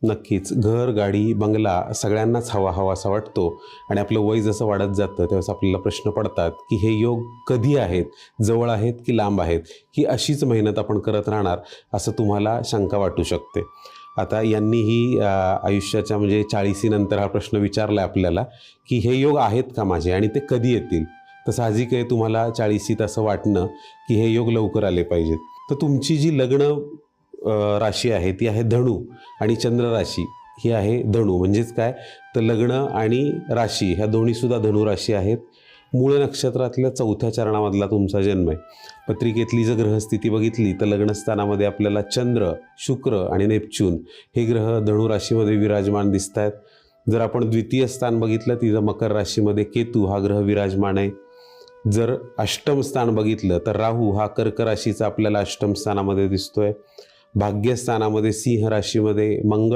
नक्कीच. घर, गाडी, बंगला सगळ्यांनाच हवासा वाटतो आणि आपलं वय जसं वाढत जातं तेव्हा आपल्याला प्रश्न पडतात, की हे योग कधी आहेत, जवळ आहेत की लांब आहेत? ही अशीच मेहनत आपण करत राहणार असं तुम्हाला शंका वाटू शकते. आता यांनीही आयुष्याच्या म्हणजे 40शी नंतर हा प्रश्न विचारला आपल्याला, की हे योग आहेत का माझे आणि ते कधी येतील? तर साहजिक आहे तुम्हाला 40शीत असं वाटणं, की हे योग लवकर आले पाहिजेत. तर तुमची जी लग्न राशी आहे ती आहे धनु आणि चंद्र राशी ही आहे धनु. म्हणजेच काय, तर लग्न आणि राशी ह्या दोन्हीसुद्धा धनु राशी आहेत. मूळ नक्षत्रातल्या 4थ्या चरणामधला तुमचा जन्म आहे. पत्रिकेतली जर ग्रहस्थिती बघितली तर लग्नस्थानामध्ये आपल्याला चंद्र, शुक्र आणि नेपच्यून हे ग्रह धनु राशीमध्ये विराजमान दिसत आहेत. जर आपण द्वितीय स्थान बघितलं तिथं मकर राशीमध्ये केतू हा ग्रह विराजमान आहे. जर अष्टम स्थान बघितलं तर राहू हा कर्क राशीचा आपल्याला अष्टम स्थानामध्ये दिसतोय. भाग्यस्थानामध्ये सिंह राशीमध्ये मंगळ